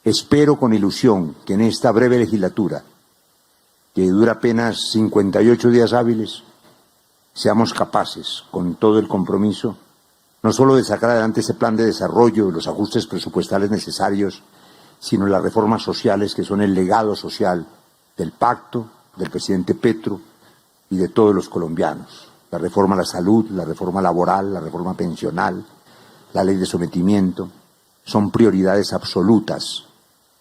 Espero con ilusión que en esta breve legislatura, que dura apenas 58 días hábiles, seamos capaces, con todo el compromiso, no solo de sacar adelante ese plan de desarrollo y los ajustes presupuestales necesarios, sino las reformas sociales que son el legado social del pacto, del presidente Petro y de todos los colombianos. La reforma a la salud, la reforma laboral, la reforma pensional, la ley de sometimiento, son prioridades absolutas.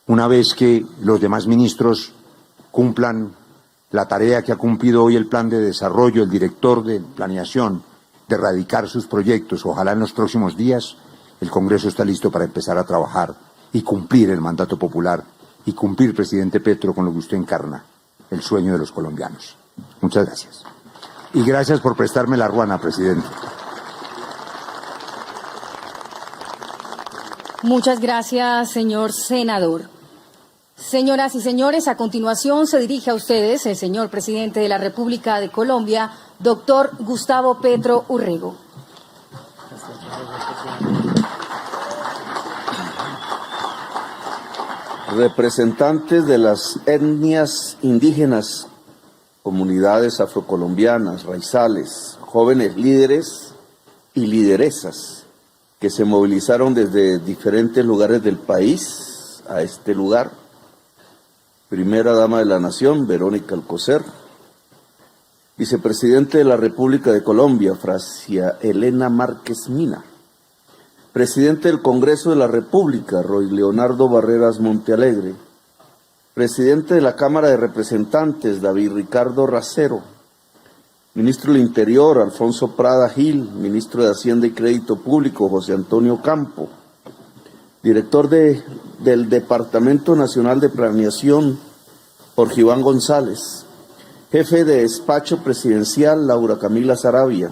Una vez que los demás ministros cumplan la tarea que ha cumplido hoy el plan de desarrollo, el director de planeación, de erradicar sus proyectos, ojalá en los próximos días, el Congreso está listo para empezar a trabajar y cumplir el mandato popular y cumplir, presidente Petro, con lo que usted encarna, el sueño de los colombianos. Muchas gracias. Y gracias por prestarme la ruana, presidente. Muchas gracias, señor senador. Señoras y señores, a continuación se dirige a ustedes el señor presidente de la República de Colombia, doctor Gustavo Petro Urrego. Representantes de las etnias indígenas, comunidades afrocolombianas, raizales, jóvenes líderes y lideresas que se movilizaron desde diferentes lugares del país a este lugar. Primera dama de la Nación, Verónica Alcocer. Vicepresidente de la República de Colombia, Francia Elena Márquez Mina. Presidente del Congreso de la República, Roy Leonardo Barreras Montealegre. Presidente de la Cámara de Representantes, David Ricardo Racero. Ministro del Interior, Alfonso Prada Gil. Ministro de Hacienda y Crédito Público, José Antonio Campo. Director del Departamento Nacional de Planeación, Jorge Iván González. Jefe de Despacho Presidencial, Laura Camila Saravia.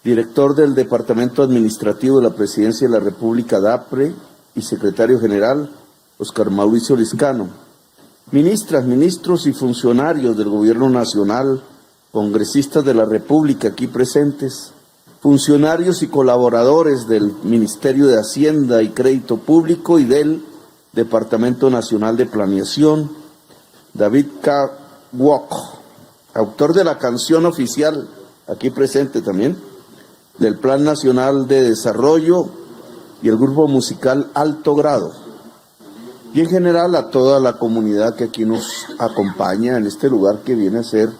Director del Departamento Administrativo de la Presidencia de la República, DAPRE, y Secretario General, Oscar Mauricio Liscano. Ministras, ministros y funcionarios del Gobierno Nacional, congresistas de la República aquí presentes, funcionarios y colaboradores del Ministerio de Hacienda y Crédito Público y del Departamento Nacional de Planeación, David K. Wok, autor de la canción oficial, aquí presente también, del Plan Nacional de Desarrollo y el grupo musical Alto Grado, y en general a toda la comunidad que aquí nos acompaña en este lugar que viene a ser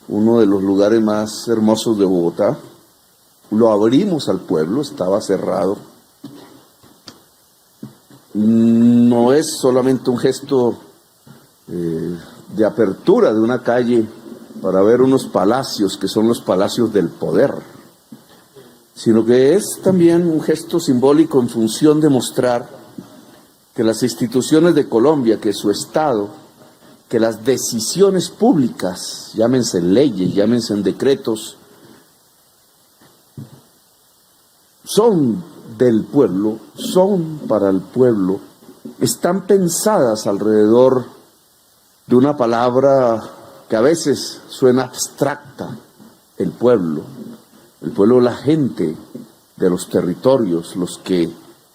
uno de los lugares más hermosos de Bogotá. Lo abrimos al pueblo, estaba cerrado. No es solamente un gesto de apertura de una calle para ver unos palacios que son los palacios del poder, sino que es también un gesto simbólico en función de mostrar que las instituciones de Colombia, que su Estado, que las decisiones públicas, llámense leyes, llámense decretos, son del pueblo, son para el pueblo, están pensadas alrededor de una palabra que a veces suena abstracta, el pueblo, la gente de los territorios, los que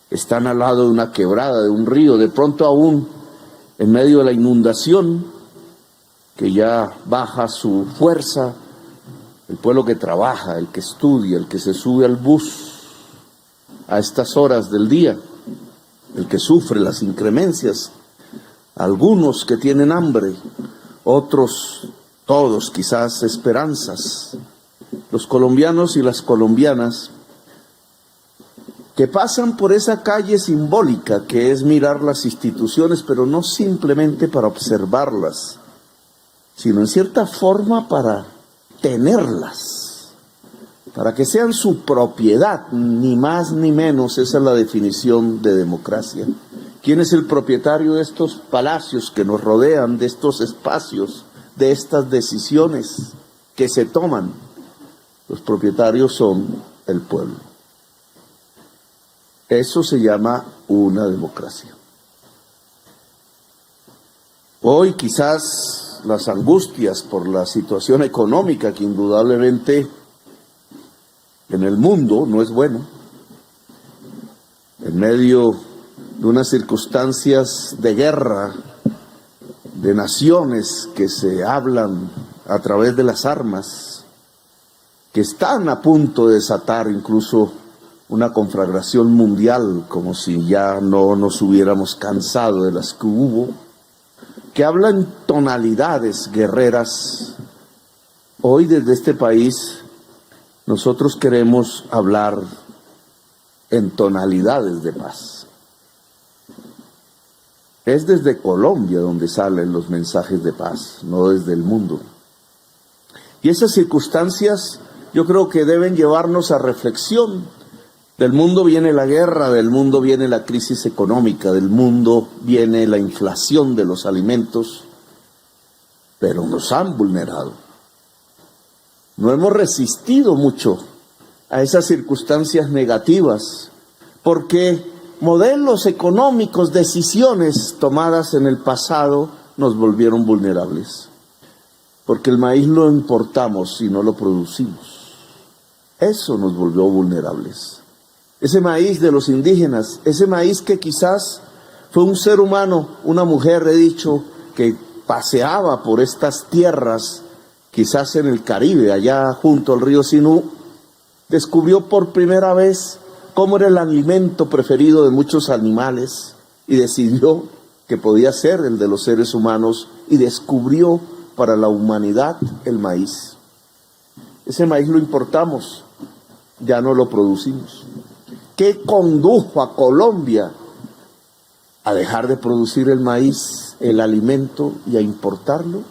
están al lado de una quebrada, de un río, de pronto aún en medio de la inundación, que ya baja su fuerza, el pueblo que trabaja, el que estudia, el que se sube al bus a estas horas del día, el que sufre las inclemencias, algunos que tienen hambre, otros, todos quizás esperanzas, los colombianos y las colombianas que pasan por esa calle simbólica que es mirar las instituciones, pero no simplemente para observarlas, sino en cierta forma para tenerlas, para que sean su propiedad, ni más ni menos. Esa es la definición de democracia. ¿Quién es el propietario de estos palacios que nos rodean, de estos espacios, de estas decisiones que se toman? Los propietarios son el pueblo. Eso se llama una democracia. Hoy quizás las angustias por la situación económica, que indudablemente en el mundo no es bueno, en medio de unas circunstancias de guerra, de naciones que se hablan a través de las armas, que están a punto de desatar incluso una conflagración mundial, como si ya no nos hubiéramos cansado de las que hubo, que hablan tonalidades guerreras. Hoy desde este país nosotros queremos hablar en tonalidades de paz. Es desde Colombia donde salen los mensajes de paz, no desde el mundo. Y esas circunstancias yo creo que deben llevarnos a reflexión. Del mundo viene la guerra, del mundo viene la crisis económica, del mundo viene la inflación de los alimentos, pero nos han vulnerado. No hemos resistido mucho a esas circunstancias negativas, porque modelos económicos, decisiones tomadas en el pasado nos volvieron vulnerables. Porque el maíz lo importamos y no lo producimos. Eso nos volvió vulnerables. Ese maíz de los indígenas, ese maíz que quizás fue un ser humano, una mujer, he dicho, que paseaba por estas tierras, quizás en el Caribe, allá junto al río Sinú, descubrió por primera vez cómo era el alimento preferido de muchos animales y decidió que podía ser el de los seres humanos y descubrió para la humanidad el maíz. Ese maíz lo importamos, ya no lo producimos. ¿Qué condujo a Colombia a dejar de producir el maíz, el alimento, y a importarlo?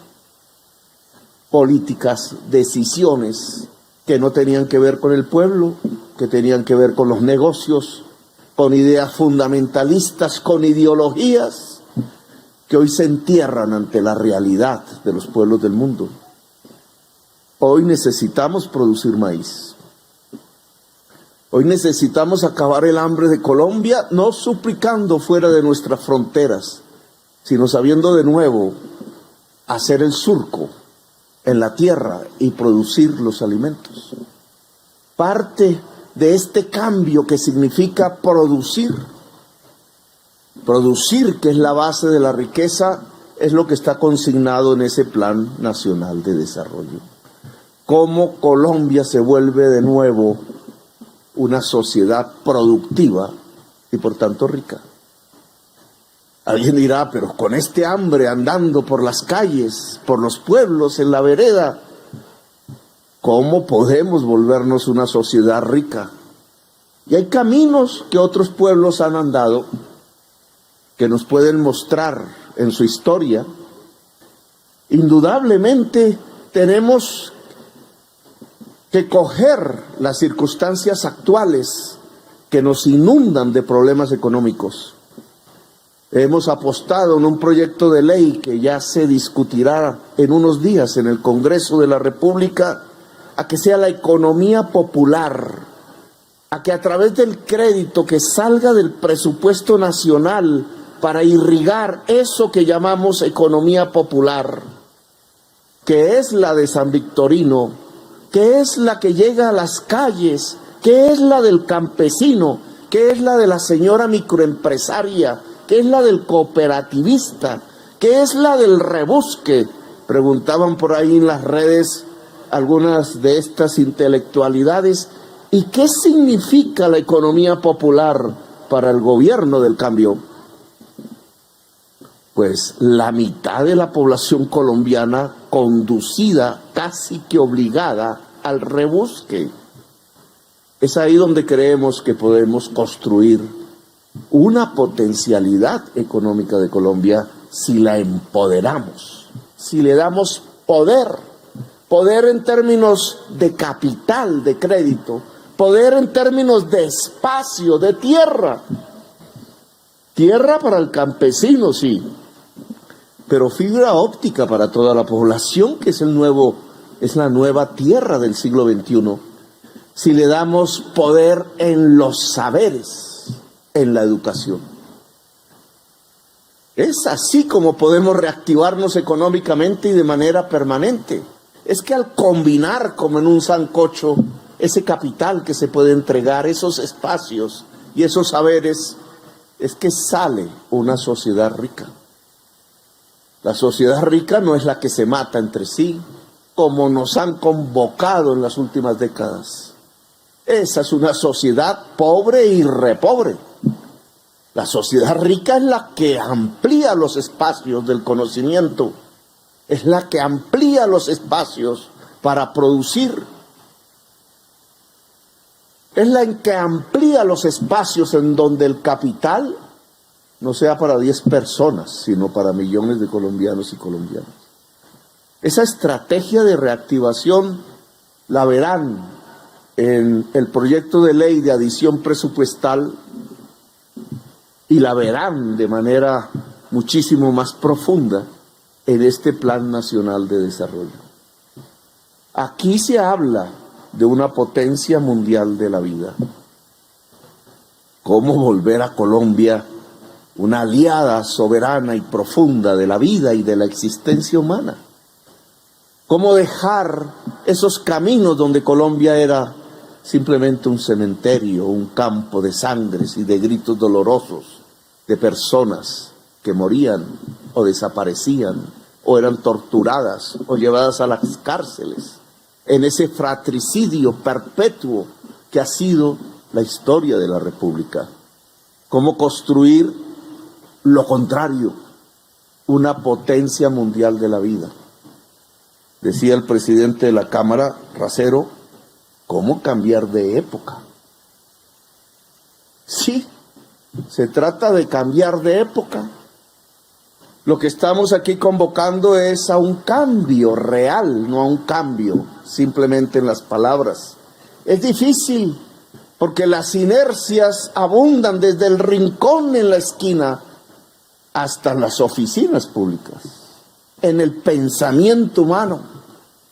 Políticas, decisiones que no tenían que ver con el pueblo, que tenían que ver con los negocios, con ideas fundamentalistas, con ideologías que hoy se entierran ante la realidad de los pueblos del mundo. Hoy necesitamos producir maíz. Hoy necesitamos acabar el hambre de Colombia, no suplicando fuera de nuestras fronteras, sino sabiendo de nuevo hacer el surco en la tierra y producir los alimentos. Parte de este cambio que significa producir, que es la base de la riqueza, es lo que está consignado en ese Plan Nacional de Desarrollo. Cómo Colombia se vuelve de nuevo una sociedad productiva y por tanto rica. Alguien dirá, pero con este hambre andando por las calles, por los pueblos, en la vereda, ¿cómo podemos volvernos una sociedad rica? Y hay caminos que otros pueblos han andado, que nos pueden mostrar en su historia. Indudablemente tenemos que coger las circunstancias actuales que nos inundan de problemas económicos. Hemos apostado en un proyecto de ley que ya se discutirá en unos días en el Congreso de la República, a que sea la economía popular, a que a través del crédito que salga del presupuesto nacional para irrigar eso que llamamos economía popular, que es la de San Victorino, que es la que llega a las calles, que es la del campesino, que es la de la señora microempresaria, que es la del cooperativista, que es la del rebusque. Preguntaban por ahí en las redes algunas de estas intelectualidades, ¿y qué significa la economía popular para el gobierno del cambio? Pues la mitad de la población colombiana conducida, casi que obligada, al rebusque. Es ahí donde creemos que podemos construir una potencialidad económica de Colombia si la empoderamos, si le damos poder en términos de capital, de crédito, poder en términos de espacio, de tierra. Tierra para el campesino, sí, pero fibra óptica para toda la población, que es la nueva tierra del siglo XXI. Si le damos poder en los saberes, en la educación. Es así como podemos reactivarnos económicamente y de manera permanente. Es que al combinar, como en un sancocho, ese capital que se puede entregar, esos espacios y esos saberes, es que sale una sociedad rica. La sociedad rica no es la que se mata entre sí, como nos han convocado en las últimas décadas. Esa es una sociedad pobre y repobre. La sociedad rica es la que amplía los espacios del conocimiento, es la que amplía los espacios para producir, es la que amplía los espacios en donde el capital no sea para 10 personas, sino para millones de colombianos y colombianas. Esa estrategia de reactivación la verán en el proyecto de ley de adición presupuestal y la verán de manera muchísimo más profunda en este Plan Nacional de Desarrollo. Aquí se habla de una potencia mundial de la vida. ¿Cómo volver a Colombia una aliada soberana y profunda de la vida y de la existencia humana? ¿Cómo dejar esos caminos donde Colombia era simplemente un cementerio, un campo de sangres y de gritos dolorosos de personas que morían o desaparecían o eran torturadas o llevadas a las cárceles, en ese fratricidio perpetuo que ha sido la historia de la República? ¿Cómo construir lo contrario, una potencia mundial de la vida? Decía el presidente de la Cámara, Racero, ¿cómo cambiar de época? Sí, se trata de cambiar de época. Lo que estamos aquí convocando es a un cambio real, no a un cambio simplemente en las palabras. Es difícil porque las inercias abundan desde el rincón en la esquina hasta las oficinas públicas, en el pensamiento humano,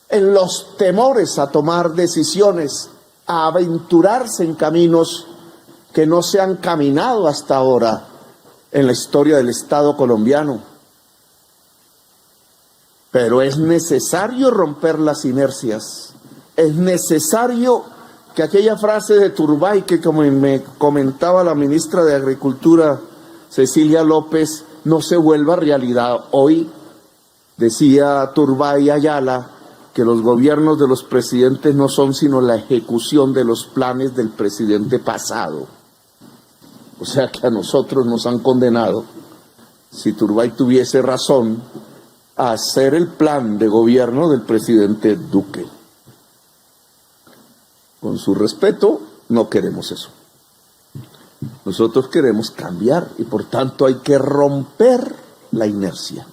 en los temores a tomar decisiones, a aventurarse en caminos que no se han caminado hasta ahora en la historia del Estado colombiano. Pero es necesario romper las inercias, es necesario que aquella frase de Turbay que, como me comentaba la ministra de Agricultura, Cecilia López, no se vuelva realidad hoy. Decía Turbay Ayala que los gobiernos de los presidentes no son sino la ejecución de los planes del presidente pasado. O sea que a nosotros nos han condenado, si Turbay tuviese razón, a hacer el plan de gobierno del presidente Duque. Con su respeto, no queremos eso. Nosotros queremos cambiar y por tanto hay que romper la inercia,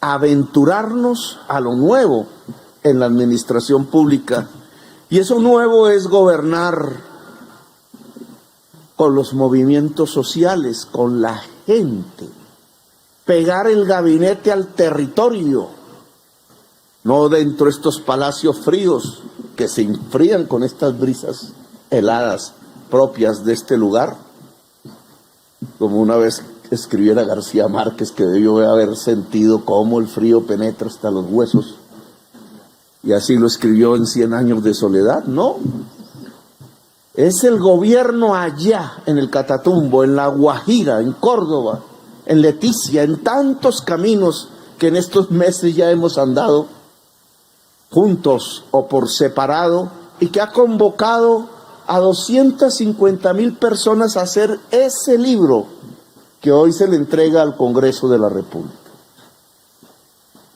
aventurarnos a lo nuevo en la administración pública. Y eso nuevo es gobernar con los movimientos sociales, con la gente, pegar el gabinete al territorio, no dentro de estos palacios fríos que se enfrían con estas brisas heladas propias de este lugar, como una vez escribiera García Márquez, que debió haber sentido cómo el frío penetra hasta los huesos, y así lo escribió en 100 años de soledad. No, es el gobierno allá en el Catatumbo, en La Guajira, en Córdoba, en Leticia, en tantos caminos que en estos meses ya hemos andado juntos o por separado, y que ha convocado a 250,000 personas a hacer ese libro que hoy se le entrega al Congreso de la República.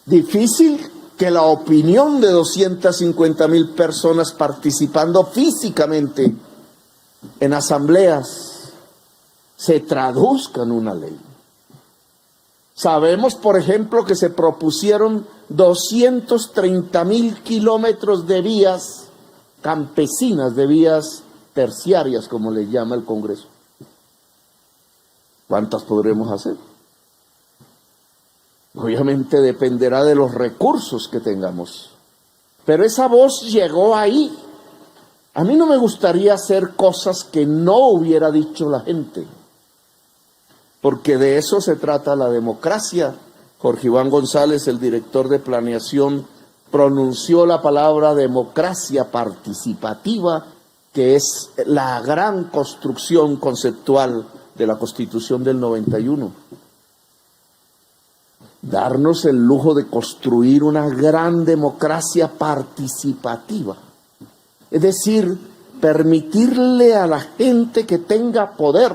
Difícil que la opinión de 250,000 personas participando físicamente en asambleas se traduzca en una ley. Sabemos, por ejemplo, que se propusieron 230,000 kilómetros de vías campesinas, de vías terciarias, como le llama el Congreso. ¿Cuántas podremos hacer? Obviamente dependerá de los recursos que tengamos. Pero esa voz llegó ahí. A mí no me gustaría hacer cosas que no hubiera dicho la gente, porque de eso se trata la democracia. Jorge Iván González, el director de planeación, pronunció la palabra democracia participativa, que es la gran construcción conceptual de la Constitución del 91. Darnos el lujo de construir una gran democracia participativa. Es decir, permitirle a la gente que tenga poder.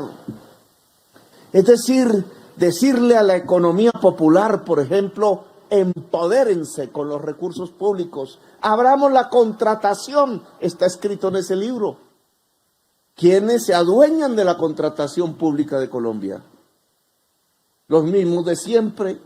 Es decir, decirle a la economía popular, por ejemplo, empodérense con los recursos públicos. Abramos la contratación, está escrito en ese libro. ¿Quiénes se adueñan de la contratación pública de Colombia? Los mismos de siempre.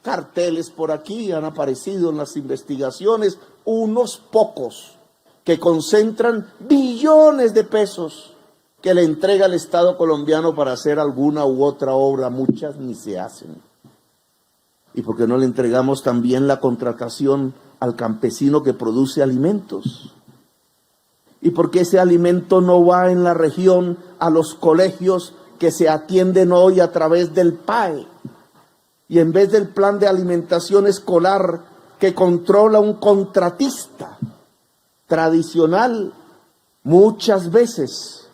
Carteles por aquí han aparecido en las investigaciones, unos pocos que concentran billones de pesos que le entrega el Estado colombiano para hacer alguna u otra obra. Muchas ni se hacen. ¿Y por qué no le entregamos también la contratación al campesino que produce alimentos? ¿Y por qué ese alimento no va en la región a los colegios que se atienden hoy a través del PAE? Y en vez del plan de alimentación escolar que controla un contratista tradicional, muchas veces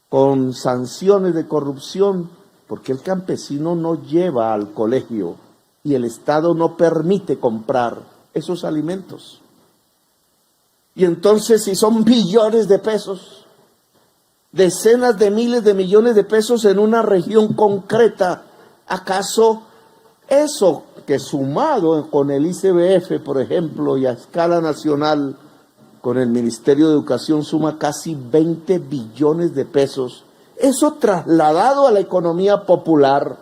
con sanciones de corrupción, porque el campesino no lleva al colegio y el Estado no permite comprar esos alimentos. Y entonces, si son billones de pesos, decenas de miles de millones de pesos en una región concreta, ¿acaso eso que sumado con el ICBF, por ejemplo, y a escala nacional, con el Ministerio de Educación suma casi 20 billones de pesos, eso trasladado a la economía popular,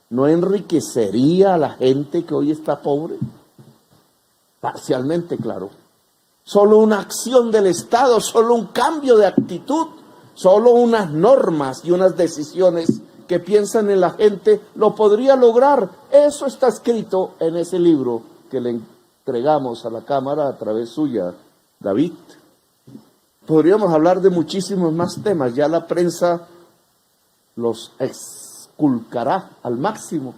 ¿no enriquecería a la gente que hoy está pobre? Parcialmente, claro. Solo una acción del Estado, solo un cambio de actitud, solo unas normas y unas decisiones que piensan en la gente, lo podría lograr. Eso está escrito en ese libro que le entregamos a la Cámara a través suya, David. Podríamos hablar de muchísimos más temas, ya la prensa los exculcará al máximo,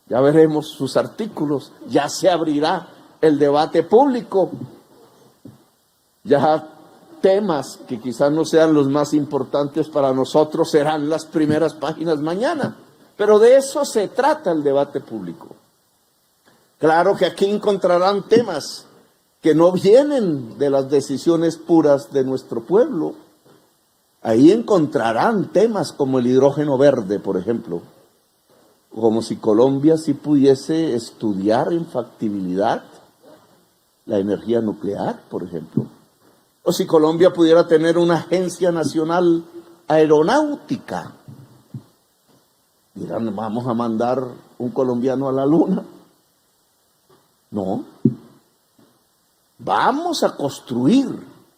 ya veremos sus artículos, ya se abrirá el debate público, ya temas que quizás no sean los más importantes para nosotros serán las primeras páginas mañana, pero de eso se trata el debate público. Claro que aquí encontrarán temas que no vienen de las decisiones puras de nuestro pueblo. Ahí encontrarán temas como el hidrógeno verde, por ejemplo, como si Colombia sí pudiese estudiar en factibilidad la energía nuclear, por ejemplo. O si Colombia pudiera tener una agencia nacional aeronáutica. Dirán, ¿vamos a mandar un colombiano a la luna? No. Vamos a construir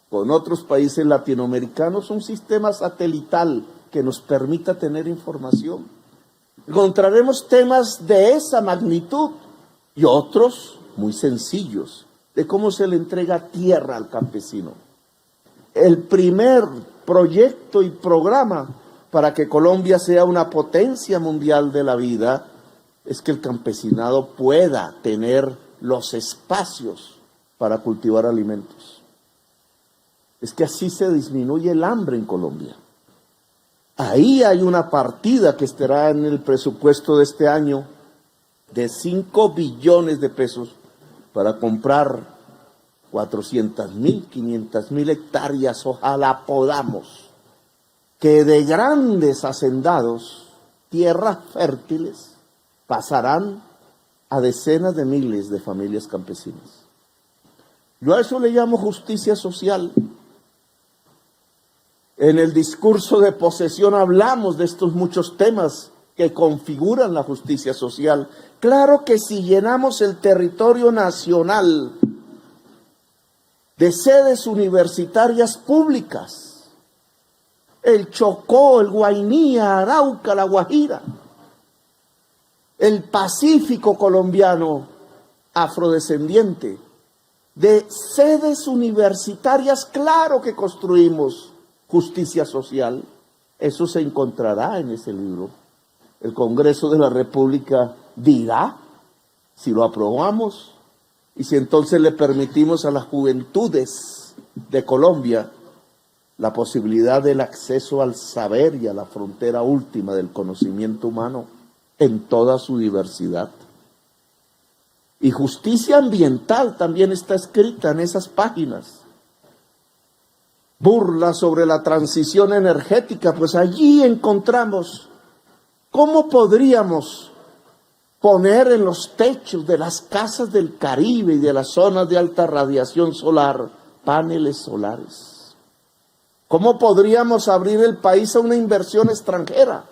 con otros países latinoamericanos un sistema satelital que nos permita tener información. Encontraremos temas de esa magnitud y otros muy sencillos, de cómo se le entrega tierra al campesino. El primer proyecto y programa para que Colombia sea una potencia mundial de la vida es que el campesinado pueda tener los espacios para cultivar alimentos. Es que así se disminuye el hambre en Colombia. Ahí hay una partida que estará en el presupuesto de este año de 5 billones de pesos para comprar 400.000, 500.000 hectáreas, ojalá podamos, que de grandes hacendados, tierras fértiles, pasarán a decenas de miles de familias campesinas. Yo a eso le llamo justicia social. En el discurso de posesión hablamos de estos muchos temas que configuran la justicia social. Claro que si llenamos el territorio nacional de sedes universitarias públicas, el Chocó, el Guainía, Arauca, la Guajira, el Pacífico colombiano afrodescendiente, de sedes universitarias, claro que construimos justicia social. Eso se encontrará en ese libro. El Congreso de la República dirá si lo aprobamos y si entonces le permitimos a las juventudes de Colombia la posibilidad del acceso al saber y a la frontera última del conocimiento humano en toda su diversidad. Y justicia ambiental también está escrita en esas páginas. Burla sobre la transición energética, pues allí encontramos cómo podríamos poner en los techos de las casas del Caribe y de las zonas de alta radiación solar paneles solares. ¿Cómo podríamos abrir el país a una inversión extranjera?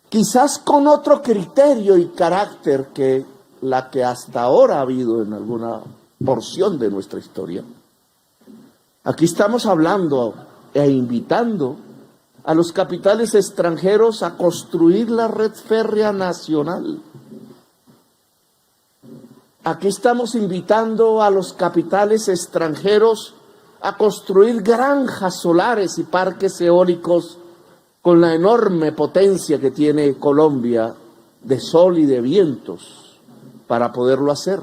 Quizás con otro criterio y carácter que la que hasta ahora ha habido en alguna porción de nuestra historia. Aquí estamos hablando e invitando a los capitales extranjeros a construir la red férrea nacional. Aquí estamos invitando a los capitales extranjeros a construir granjas solares y parques eólicos con la enorme potencia que tiene Colombia de sol y de vientos para poderlo hacer.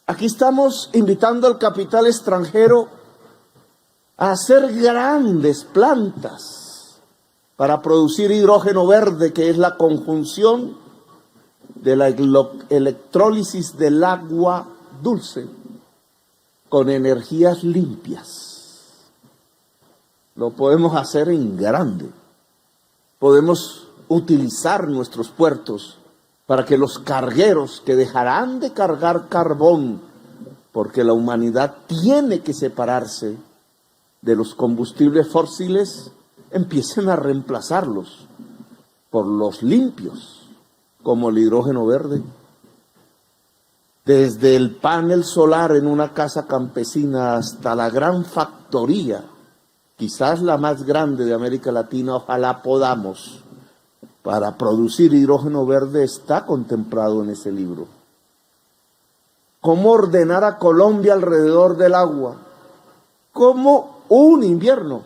Aquí estamos invitando al capital extranjero a hacer grandes plantas para producir hidrógeno verde, que es la conjunción de la electrólisis del agua dulce con energías limpias. Lo podemos hacer en grande. Podemos utilizar nuestros puertos para que los cargueros que dejarán de cargar carbón, porque la humanidad tiene que separarse de los combustibles fósiles, empiecen a reemplazarlos por los limpios, como el hidrógeno verde. Desde el panel solar en una casa campesina hasta la gran factoría, quizás la más grande de América Latina, ojalá podamos, para producir hidrógeno verde, está contemplado en ese libro. ¿Cómo ordenar a Colombia alrededor del agua? ¿Cómo un invierno,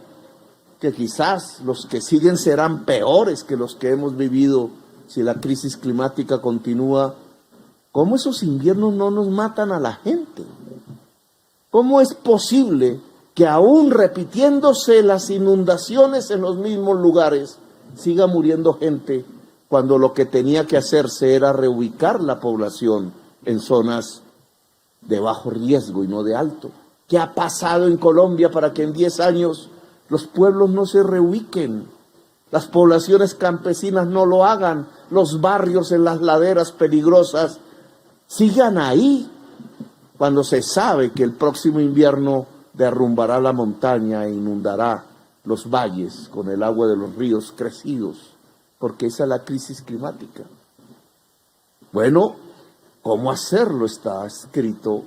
que quizás los que siguen serán peores que los que hemos vivido si la crisis climática continúa? ¿Cómo esos inviernos no nos matan a la gente? ¿Cómo es posible que aún repitiéndose las inundaciones en los mismos lugares, siga muriendo gente cuando lo que tenía que hacerse era reubicar la población en zonas de bajo riesgo y no de alto? ¿Qué ha pasado en Colombia para que en 10 años los pueblos no se reubiquen? Las poblaciones campesinas no lo hagan, los barrios en las laderas peligrosas sigan ahí, cuando se sabe que el próximo invierno derrumbará la montaña e inundará los valles con el agua de los ríos crecidos, porque esa es la crisis climática. Bueno, ¿cómo hacerlo? Está escrito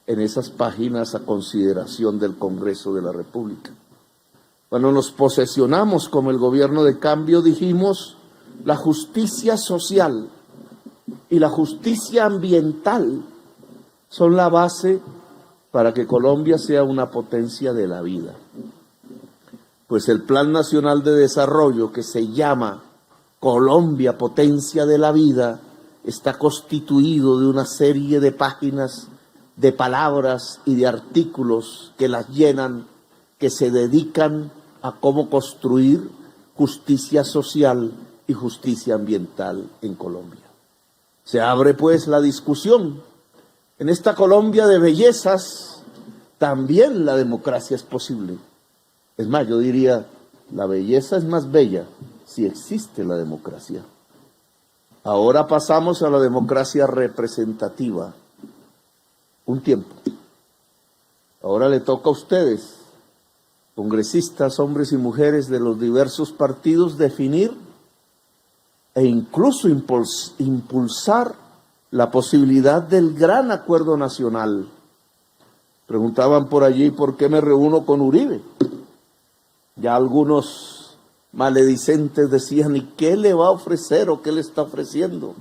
en esas páginas a consideración del Congreso de la República. Cuando nos posesionamos como el gobierno de cambio, dijimos: la justicia social y la justicia ambiental son la base para que Colombia sea una potencia de la vida. Pues el Plan Nacional de Desarrollo, que se llama Colombia Potencia de la Vida, está constituido de una serie de páginas, de palabras y de artículos que las llenan, que se dedican a cómo construir justicia social y justicia ambiental en Colombia. Se abre pues la discusión. En esta Colombia de bellezas, también la democracia es posible. Es más, yo diría, la belleza es más bella si existe la democracia. Ahora pasamos a la democracia representativa. Un tiempo. Ahora le toca a ustedes, congresistas, hombres y mujeres de los diversos partidos, definir e incluso impulsar la posibilidad del gran acuerdo nacional. Preguntaban por allí por qué me reúno con Uribe. Ya algunos maledicentes decían: ¿y qué le va a ofrecer o qué le está ofreciendo?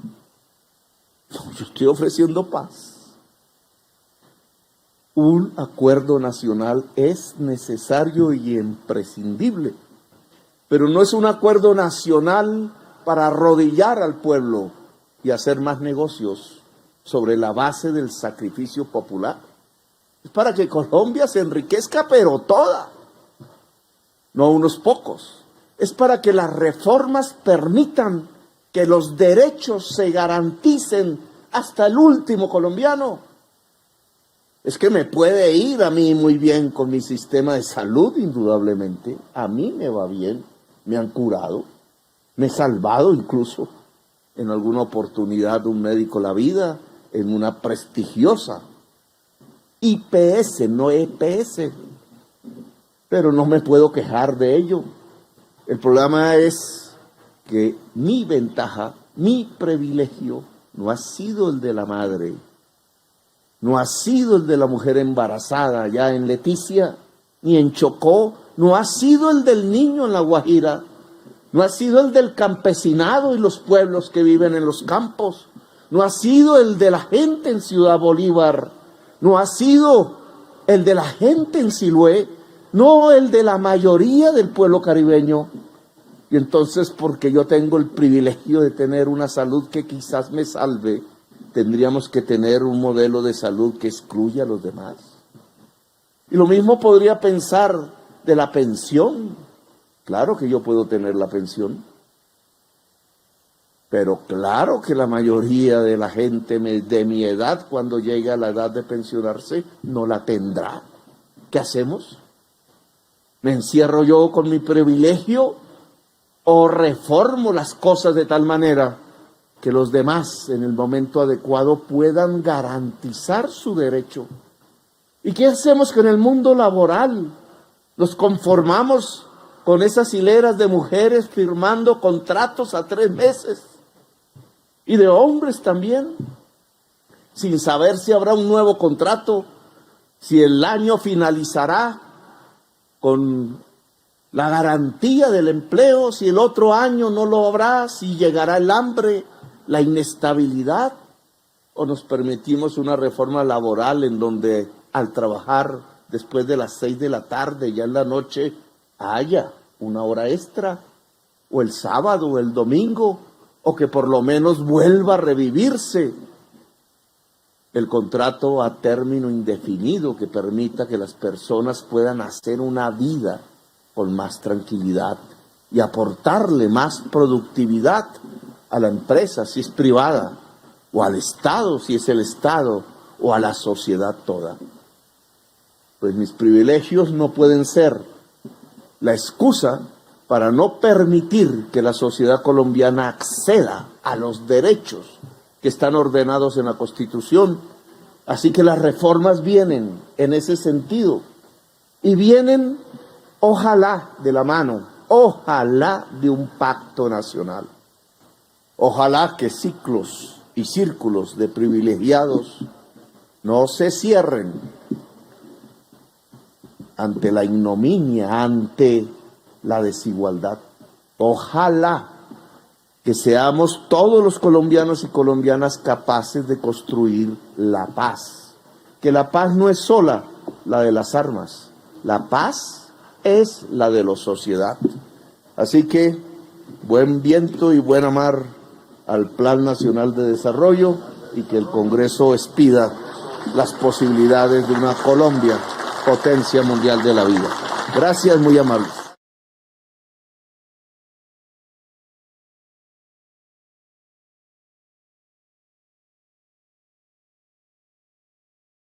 Yo estoy ofreciendo paz. Un acuerdo nacional es necesario y imprescindible, pero no es un acuerdo nacional para arrodillar al pueblo y hacer más negocios sobre la base del sacrificio popular. Es para que Colombia se enriquezca, pero toda, no unos pocos. Es para que las reformas permitan que los derechos se garanticen hasta el último colombiano. Es que me puede ir a mí muy bien con mi sistema de salud, indudablemente. A mí me va bien, me han curado, me he salvado incluso en alguna oportunidad un médico la vida en una prestigiosa IPS, no EPS. Pero no me puedo quejar de ello. El problema es que mi ventaja, mi privilegio, no ha sido el de la madre, no ha sido el de la mujer embarazada ya en Leticia, ni en Chocó, no ha sido el del niño en La Guajira, no ha sido el del campesinado y los pueblos que viven en los campos, no ha sido el de la gente en Ciudad Bolívar, no ha sido el de la gente en Siloé, no el de la mayoría del pueblo caribeño. Y entonces, porque yo tengo el privilegio de tener una salud que quizás me salve, tendríamos que tener un modelo de salud que excluya a los demás. Y lo mismo podría pensar de la pensión. Claro que yo puedo tener la pensión, pero claro que la mayoría de la gente de mi edad, cuando llegue a la edad de pensionarse, no la tendrá. ¿Qué hacemos? ¿Me encierro yo con mi privilegio o reformo las cosas de tal manera que los demás en el momento adecuado puedan garantizar su derecho? ¿Y qué hacemos con el mundo laboral? ¿Nos conformamos con esas hileras de mujeres firmando contratos a 3 meses? Y de hombres también, sin saber si habrá un nuevo contrato, si el año finalizará con la garantía del empleo, si el otro año no lo habrá, si llegará el hambre, la inestabilidad, o nos permitimos una reforma laboral en donde al trabajar después de las 6 de la tarde, ya en la noche, haya una hora extra, o el sábado o el domingo, o que por lo menos vuelva a revivirse el contrato a término indefinido que permita que las personas puedan hacer una vida con más tranquilidad y aportarle más productividad a la empresa si es privada, o al Estado si es el Estado, o a la sociedad toda. Pues mis privilegios no pueden ser la excusa para no permitir que la sociedad colombiana acceda a los derechos que están ordenados en la Constitución. Así que las reformas vienen en ese sentido, y vienen, ojalá, de la mano, ojalá, de un pacto nacional. Ojalá que ciclos y círculos de privilegiados no se cierren ante la ignominia, ante la desigualdad. Ojalá que seamos todos los colombianos y colombianas capaces de construir la paz. Que la paz no es sola la de las armas, la paz es la de la sociedad. Así que buen viento y buena mar al Plan Nacional de Desarrollo, y que el Congreso expida las posibilidades de una Colombia potencia mundial de la vida. Gracias, muy amables.